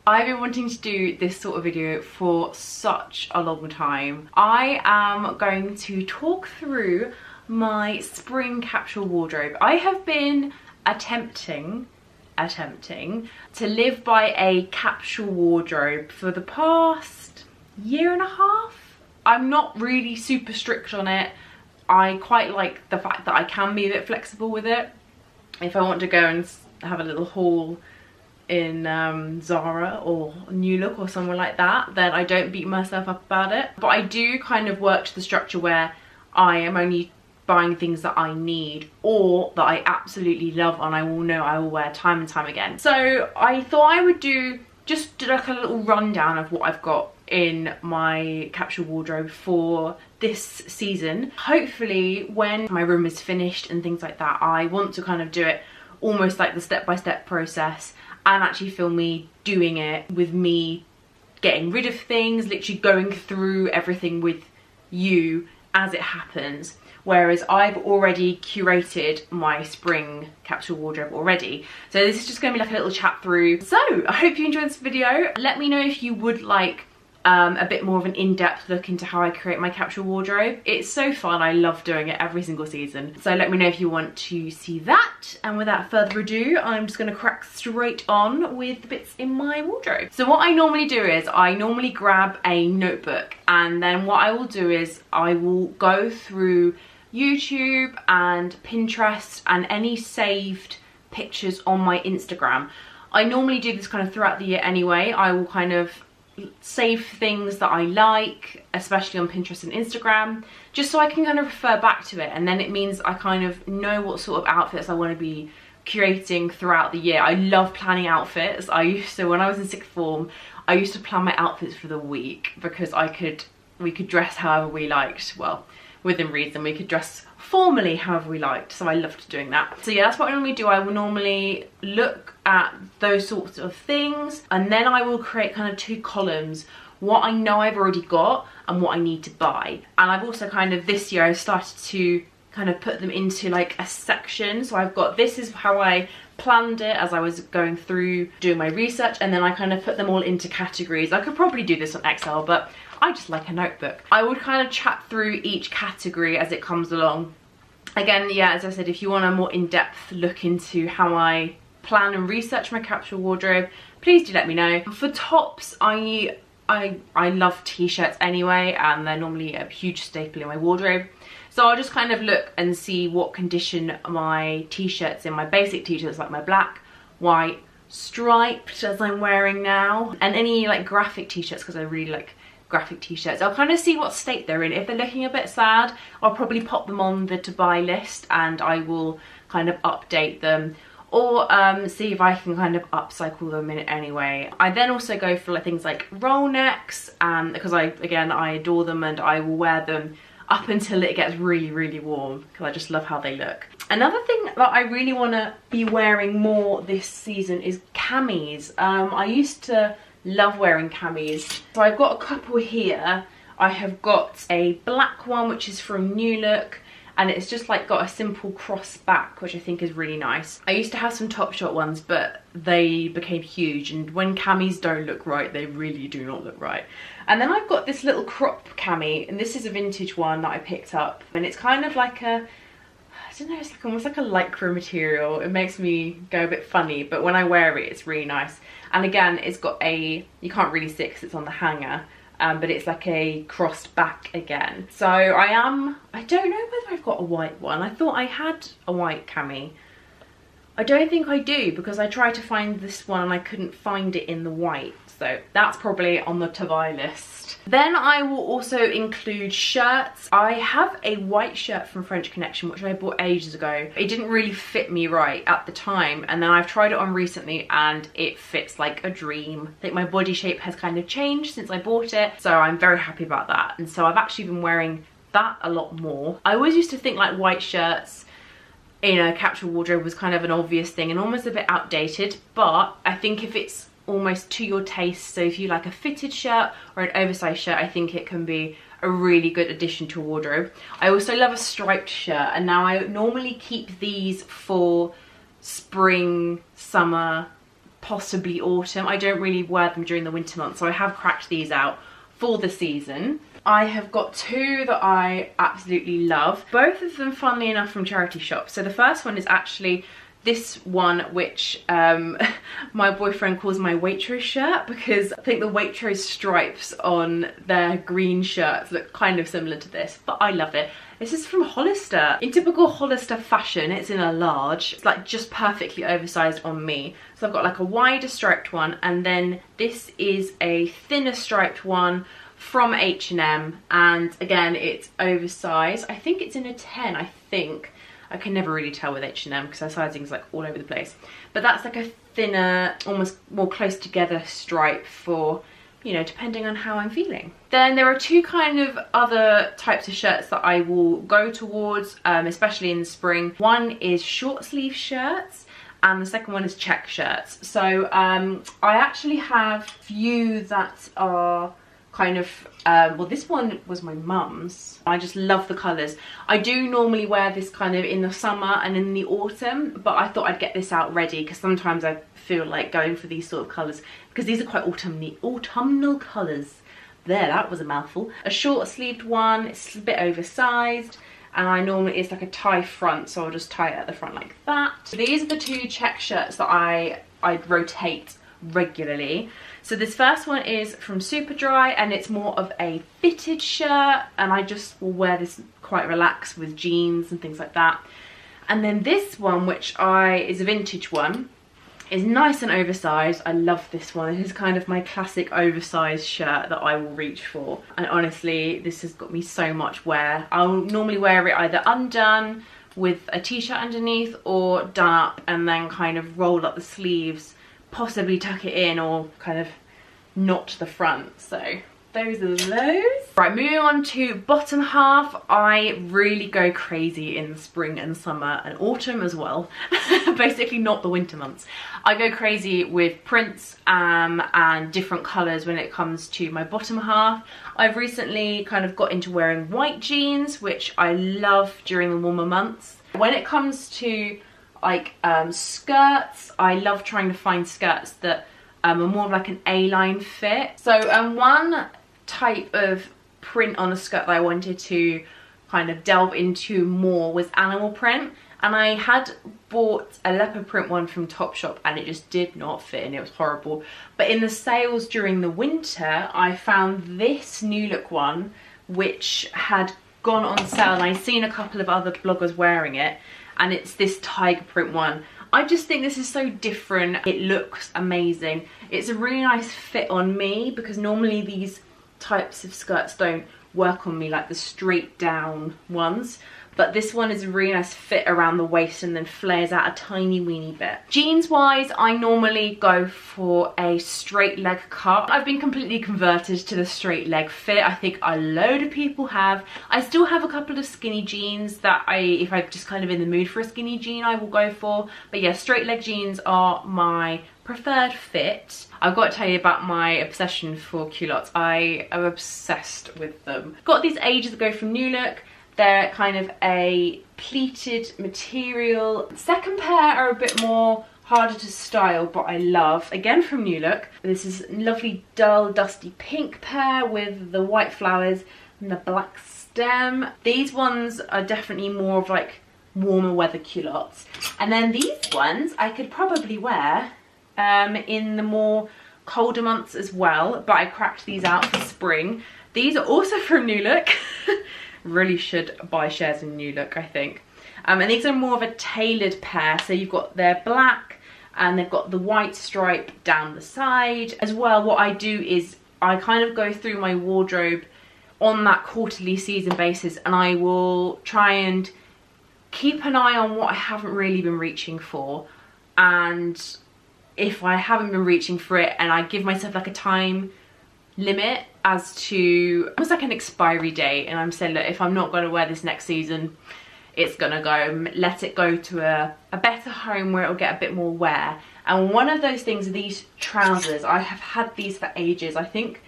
I've been wanting to do this sort of video for such a long time. I am going to talk through my spring capsule wardrobe. I have been attempting to live by a capsule wardrobe for the past year and a half. I'm not really super strict on it. I quite like the fact that I can be a bit flexible with it. If I want to go and have a little haul in Zara or New Look or somewhere like that, then I don't beat myself up about it. But I do kind of work to the structure where I am only buying things that I need or that I absolutely love and I will know I will wear time and time again. So I thought I would do just like a little rundown of what I've got in my capsule wardrobe for this season. Hopefully when my room is finished and things like that, I want to kind of do it almost like the step-by-step process and actually film me doing it, with me getting rid of things, literally going through everything with you as it happens. Whereas I've already curated my spring capsule wardrobe already. So this is just gonna be like a little chat through. So I hope you enjoyed this video. Let me know if you would like a bit more of an in-depth look into how I create my capsule wardrobe. It's so fun, I love doing it every single season. So let me know if you want to see that. And without further ado, I'm just gonna crack straight on with the bits in my wardrobe. So what I normally do is I normally grab a notebook, and then what I will do is I will go through YouTube and Pinterest and any saved pictures on my Instagram. I normally do this kind of throughout the year anyway. I will kind of save things that I like, especially on Pinterest and Instagram, just so I can kind of refer back to it, and then it means I kind of know what sort of outfits I want to be curating throughout the year. I love planning outfits. When I was in sixth form, I used to plan my outfits for the week because we could dress however we liked. Well, within reason, we could dress formally however we liked, so I loved doing that. So yeah, that's what I normally do. I will normally look at those sorts of things, and then I will create kind of two columns: what I know I've already got and what I need to buy. And I've also kind of this year I've started to kind of put them into like a section. So I've got, this is how I planned it as I was going through doing my research, and then I kind of put them all into categories. I could probably do this on Excel, but I just like a notebook. I would kind of chat through each category as it comes along. Again, yeah, as I said, if you want a more in-depth look into how I plan and research my capsule wardrobe, please do let me know. For tops, I love t-shirts anyway, and they're normally a huge staple in my wardrobe. So I'll just kind of look and see what condition my t-shirts in, my basic t-shirts like my black, white, striped as I'm wearing now, and any like graphic t-shirts because I really like graphic t-shirts. I'll kind of see what state they're in. If they're looking a bit sad, I'll probably pop them on the to buy list and I will kind of update them, or see if I can kind of upcycle them in any way. I then also go for like things like roll necks, because I adore them and I will wear them up until it gets really, really warm because I just love how they look. Another thing that I really want to be wearing more this season is camis. I used to love wearing camis. So I've got a couple here. I have got a black one which is from New Look, and it's just like got a simple cross back, which I think is really nice. I used to have some Topshop ones, but they became huge, and when camis don't look right, they really do not look right. And then I've got this little crop cami, and this is a vintage one that I picked up, and it's kind of like a, I don't know, it's like almost like a lycra material. It makes me go a bit funny, but when I wear it, it's really nice. And again, it's got a, you can't really see it because it's on the hanger, but it's like a crossed back again. So I don't know whether I've got a white one. I thought I had a white cami. I don't think I do, because I tried to find this one and I couldn't find it in the white. So that's probably on the to buy list. Then I will also include shirts. I have a white shirt from French Connection, which I bought ages ago. It didn't really fit me right at the time, and then I've tried it on recently and it fits like a dream. I think my body shape has kind of changed since I bought it, so I'm very happy about that. And so I've actually been wearing that a lot more. I always used to think like white shirts in a capsule wardrobe was kind of an obvious thing and almost a bit outdated, but I think if it's almost to your taste, so if you like a fitted shirt or an oversized shirt, I think it can be a really good addition to a wardrobe. I also love a striped shirt, and now I normally keep these for spring, summer possibly autumn. I don't really wear them during the winter months, so I have cracked these out for the season. I have got two that I absolutely love. Both of them, funnily enough, from charity shops. So the first one is actually this one, which my boyfriend calls my Waitress shirt, because I think the Waitrose stripes on their green shirts look kind of similar to this, but I love it. This is from Hollister. In typical Hollister fashion, it's in a large. It's like just perfectly oversized on me. So I've got like a wider striped one, and then this is a thinner striped one from H&M, and again, it's oversized. I think it's in a 10, I think. I can never really tell with H&M because their sizing is like all over the place. But that's like a thinner, almost more close together stripe for, you know, depending on how I'm feeling. Then there are two kind of other types of shirts that I will go towards, especially in the spring. One is short sleeve shirts, and the second one is check shirts. So I actually have a few that are kind of, well, this one was my mum's. I just love the colours. I do normally wear this kind of in the summer and in the autumn, but I thought I'd get this out ready because sometimes I feel like going for these sort of colours because these are quite autumnal colours. There, that was a mouthful. A short sleeved one, it's a bit oversized, and I normally, it's like a tie front, so I'll just tie it at the front like that. These are the two check shirts that I'd rotate regularly. So this first one is from Superdry, and it's more of a fitted shirt, and I just will wear this quite relaxed with jeans and things like that. And then this one, which is a vintage one, is nice and oversized. I love this one. This is kind of my classic oversized shirt that I will reach for, and honestly this has got me so much wear. I'll normally wear it either undone with a t-shirt underneath, or done up and then kind of roll up the sleeves, possibly tuck it in, or kind of knot the front. So those are those. Right, moving on to bottom half. I really go crazy in the spring and summer and autumn as well. Basically not the winter months. I go crazy with prints and different colours when it comes to my bottom half. I've recently kind of got into wearing white jeans, which I love during the warmer months. When it comes to like skirts, I love trying to find skirts that are more of like an A-line fit. So one type of print on a skirt that I wanted to kind of delve into more was animal print, and I had bought a leopard print one from Topshop and it just did not fit and it was horrible. But in the sales during the winter, I found this New Look one which had gone on sale, and I'd seen a couple of other bloggers wearing it, and it's this tiger print one. I just think this is so different. It looks amazing. It's a really nice fit on me because normally these types of skirts don't work on me like the straight down ones. But this one is a really nice fit around the waist and then flares out a tiny weeny bit. Jeans wise, I normally go for a straight leg cut. I've been completely converted to the straight leg fit. I think a load of people have. I still have a couple of skinny jeans that if I'm just kind of in the mood for a skinny jean, I will go for. But yeah, straight leg jeans are my preferred fit. I've got to tell you about my obsession for culottes. I am obsessed with them. Got these ages ago from New Look. They're kind of a pleated material. Second pair are a bit more harder to style, but I love. Again from New Look. This is a lovely dull dusty pink pair with the white flowers and the black stem. These ones are definitely more of like warmer weather culottes. And then these ones I could probably wear in the more colder months as well, but I cracked these out for spring. These are also from New Look. Really should buy shares in New Look, I think. And these are more of a tailored pair. So you've got their black and they've got the white stripe down the side. As well, what I do is I kind of go through my wardrobe on that quarterly season basis, and I will try and keep an eye on what I haven't really been reaching for. And if I haven't been reaching for it, and I give myself like a time limit as to almost like an expiry date, and I'm saying, look, if I'm not going to wear this next season, it's gonna go. Let it go to a better home where it'll get a bit more wear. And one of those things are these trousers. I have had these for ages. I think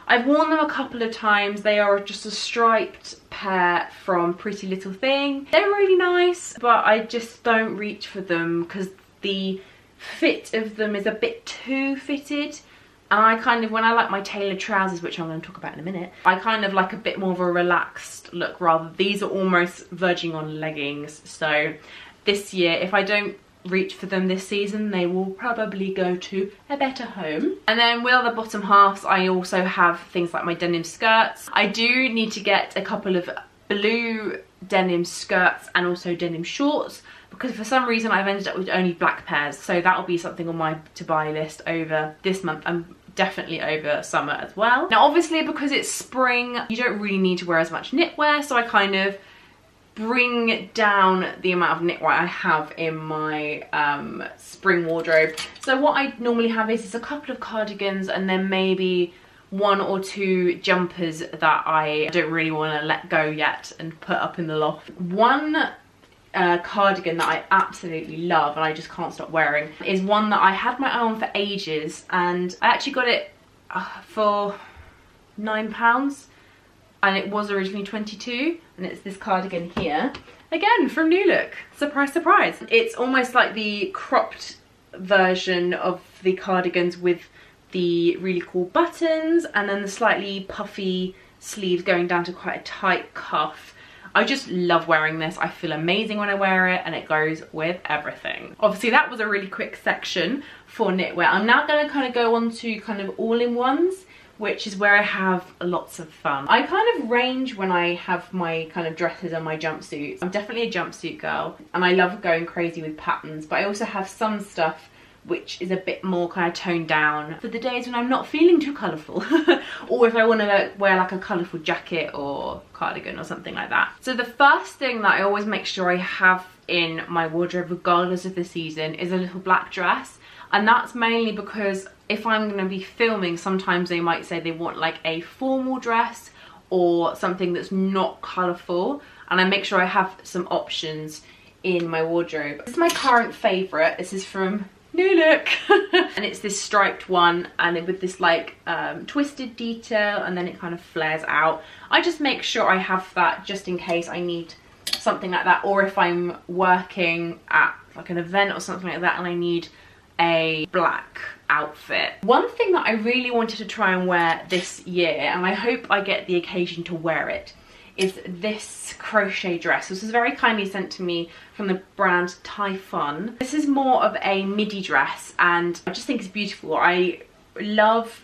I've worn them a couple of times. They are just a striped pair from Pretty Little Thing. They're really nice, but I just don't reach for them because the fit of them is a bit too fitted. And I kind of, when I like my tailored trousers, which I'm going to talk about in a minute, I kind of like a bit more of a relaxed look rather. These are almost verging on leggings. So this year, if I don't reach for them this season, they will probably go to a better home. And then with the bottom halves, I also have things like my denim skirts. I do need to get a couple of blue denim skirts and also denim shorts, because for some reason I've ended up with only black pairs, so that'll be something on my to buy list over this month and definitely over summer as well. Now obviously, because it's spring, you don't really need to wear as much knitwear, so I kind of bring down the amount of knitwear I have in my spring wardrobe. So what I normally have is a couple of cardigans and then maybe 1 or 2 jumpers that I don't really want to let go yet and put up in the loft. One cardigan that I absolutely love and I just can't stop wearing is one that I had my eye on for ages, and I actually got it for £9 and it was originally 22, and it's this cardigan here, again from New Look. Surprise, surprise. It's almost like the cropped version of the cardigans with the really cool buttons and then the slightly puffy sleeves going down to quite a tight cuff. I just love wearing this. I feel amazing when I wear it and it goes with everything. Obviously that was a really quick section for knitwear. I'm now going to kind of go on to kind of all-in-ones, which is where I have lots of fun. I kind of range when I have my kind of dresses and my jumpsuits. I'm definitely a jumpsuit girl and I love going crazy with patterns, but I also have some stuff which is a bit more kind of toned down for the days when I'm not feeling too colourful or if I want to wear like a colourful jacket or cardigan or something like that. So the first thing that I always make sure I have in my wardrobe regardless of the season is a little black dress, and that's mainly because if I'm going to be filming, sometimes they might say they want like a formal dress or something that's not colourful, and I make sure I have some options in my wardrobe. This is my current favourite. This is from New Look and it's this striped one and with this like twisted detail, and then it kind of flares out. I just make sure I have that just in case I need something like that, or if I'm working at like an event or something like that and I need a black outfit. One thing that I really wanted to try and wear this year, and I hope I get the occasion to wear it, is this crochet dress. This was very kindly sent to me from the brand Typhon. This is more of a midi dress and I just think it's beautiful. I love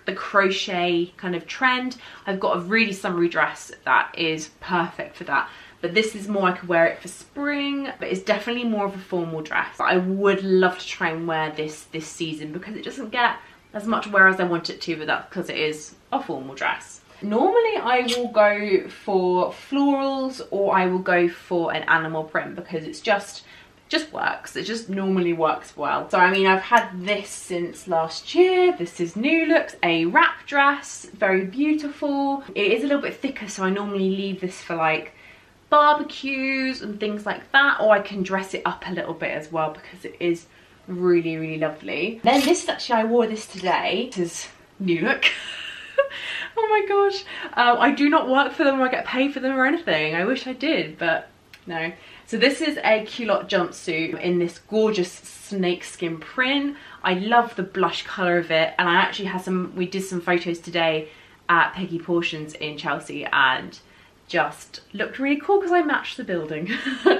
the crochet kind of trend. I've got a really summery dress that is perfect for that, but this is more, I could wear it for spring, but it's definitely more of a formal dress. I would love to try and wear this season because it doesn't get as much wear as I want it to, but that's because it is a formal dress. Normally I will go for florals or I will go for an animal print because it's just works. It just normally works well. So I mean, I've had this since last year. This is New Look's a wrap dress, very beautiful. It is a little bit thicker, so I normally leave this for like barbecues and things like that, or I can dress it up a little bit as well because it is really, really lovely. Then this is actually, I wore this today. This is New Look. Oh my gosh, I do not work for them or I get paid for them or anything. I wish I did, but no. So this is a culotte jumpsuit in this gorgeous snakeskin print. I love the blush colour of it, and I actually had we did some photos today at Peggy Portions in Chelsea and just looked really cool because I matched the building.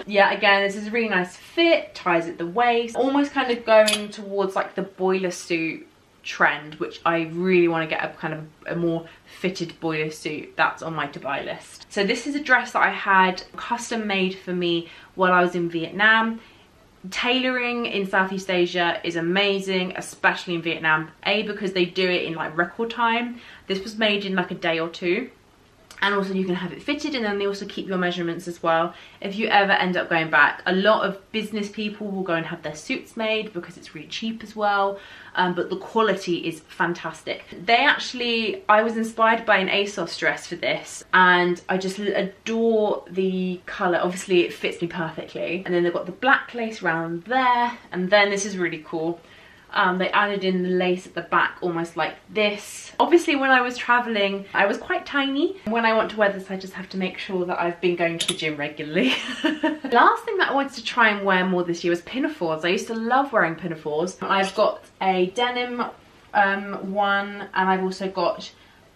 Yeah, again, this is a really nice fit, ties at the waist, almost kind of going towards like the boiler suit trend, which I really want to get a kind of a more fitted boiler suit. That's on my to buy list. So this is a dress that I had custom made for me while I was in Vietnam. Tailoring in Southeast Asia is amazing, especially in Vietnam, because they do it in like record time. This was made in like a day or two, and also you can have it fitted, and then they also keep your measurements as well if you ever end up going back. A lot of business people will go and have their suits made because it's really cheap as well, but the quality is fantastic. I was inspired by an ASOS dress for this, and I just adore the colour. Obviously it fits me perfectly, and then they've got the black lace around there, and then this is really cool. They added in the lace at the back almost like this. Obviously when I was traveling I was quite tiny. When I want to wear this I just have to make sure that I've been going to the gym regularly. Last thing that I wanted to try and wear more this year was Pinafores. I used to love wearing Pinafores. I've got a denim one, and I've also got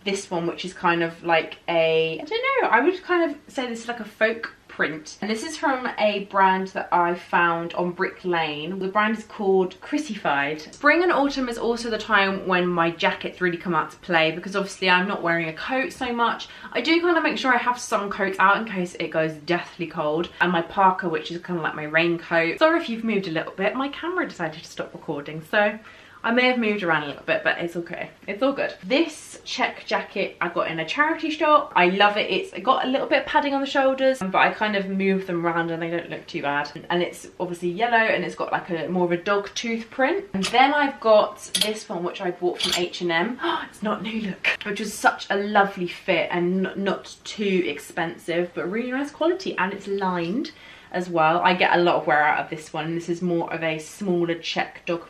this one which is kind of like a, I don't know, I would kind of say this is like a folk print, and this is from a brand that I found on Brick Lane. The brand is called Crucified. Spring and autumn is also the time when my jackets really come out to play, because obviously I'm not wearing a coat so much. I do kind of make sure I have some coats out in case it goes deathly cold, and my parka, which is kind of like my raincoat. Sorry if you've moved a little bit, my camera decided to stop recording, so I may have moved around a little bit, but it's okay. It's all good. This check jacket I got in a charity shop. I love it. It's got a little bit of padding on the shoulders, but I kind of move them around and they don't look too bad. And it's obviously yellow, and it's got like a more of a dog tooth print. And then I've got this one which I bought from H&M. It's not New Look, which is such a lovely fit and not too expensive, but really nice quality, and it's lined as well. I get a lot of wear out of this one. This is more of a smaller check dog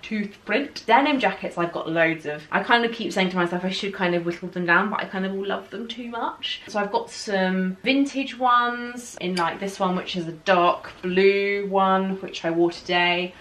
tooth print. Denim jackets I've got loads of. I kind of keep saying to myself I should kind of whittle them down, but I kind of love them too much. So I've got some vintage ones in like this one, which is a dark blue one, which I wore today.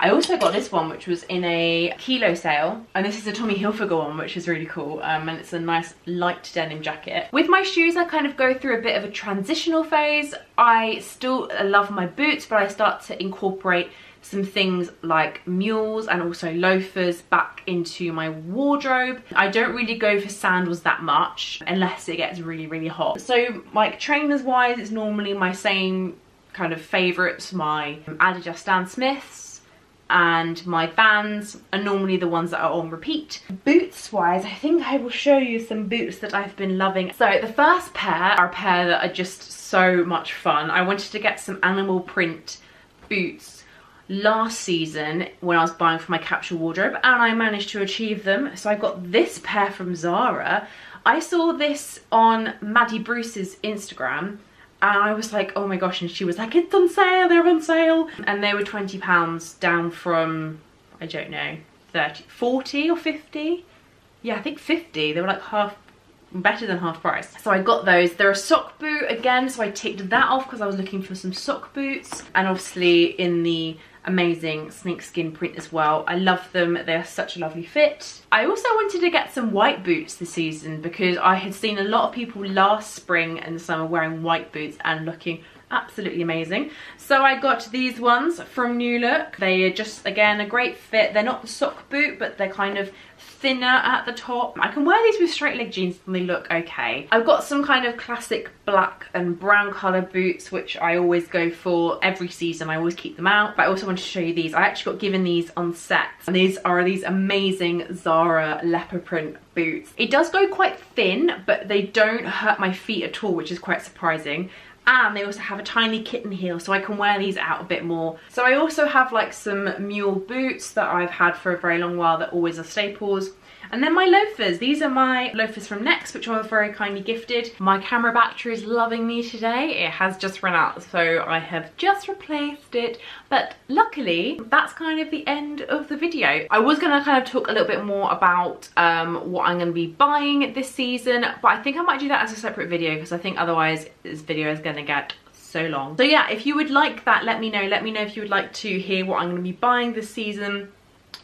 I also got this one which was in a kilo sale, and this is a Tommy Hilfiger one, which is really cool, and it's a nice light denim jacket. With my shoes I kind of go through a bit of a transitional phase. I still love my boots, but I start to incorporate some things like mules and also loafers back into my wardrobe. I don't really go for sandals that much unless it gets really hot. So like trainers wise, it's normally my same kind of favourites. My Adidas Stan Smiths and my Vans are normally the ones that are on repeat. Boots wise, I think I will show you some boots that I've been loving. So the first pair are a pair that are just so much fun. I wanted to get some animal print boots last season when I was buying for my capsule wardrobe, and I managed to achieve them. So I got this pair from Zara. I saw this on Maddie Bruce's Instagram and I was like, oh my gosh, and she was like, it's on sale, they're on sale. And they were £20 down from, I don't know, 40 or 50? Yeah, I think 50. They were like better than half price. So I got those. They're a sock boot again, so I ticked that off because I was looking for some sock boots, and obviously in the amazing snakeskin print as well. I love them. They're such a lovely fit. I also wanted to get some white boots this season because I had seen a lot of people last spring and summer wearing white boots and looking absolutely amazing. So I got these ones from New Look. They are just, again, a great fit. They're not the sock boot, but they're kind of thinner at the top. I can wear these with straight leg jeans and they look okay. I've got some kind of classic black and brown colour boots, which I always go for every season. I always keep them out. But I also want to show you these. I actually got given these on set, and these are these amazing Zara leopard print boots. It does go quite thin, but they don't hurt my feet at all, which is quite surprising. And they also have a tiny kitten heel, so I can wear these out a bit more. So I also have like some mule boots that I've had for a very long while that always are staples. And then my loafers. These are my loafers from Next, which I was very kindly gifted. My camera battery is loving me today. It has just run out, so I have just replaced it. But luckily, that's kind of the end of the video. I was going to kind of talk a little bit more about what I'm going to be buying this season, but I think I might do that as a separate video because I think otherwise this video is going to get so long. So yeah, if you would like that, let me know. Let me know if you would like to hear what I'm going to be buying this season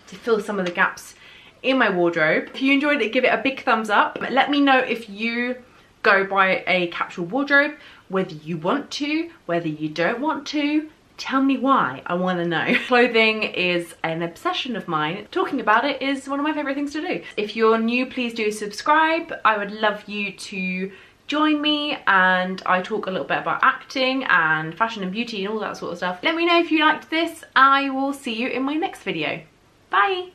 to fill some of the gaps in my wardrobe. If you enjoyed it, give it a big thumbs up. Let me know if you go buy a capsule wardrobe, whether you want to, whether you don't want to. Tell me why. I want to know. Clothing is an obsession of mine. Talking about it is one of my favorite things to do. If you're new, please do subscribe. I would love you to join me, and I talk a little bit about acting and fashion and beauty and all that sort of stuff. Let me know if you liked this. I will see you in my next video. Bye.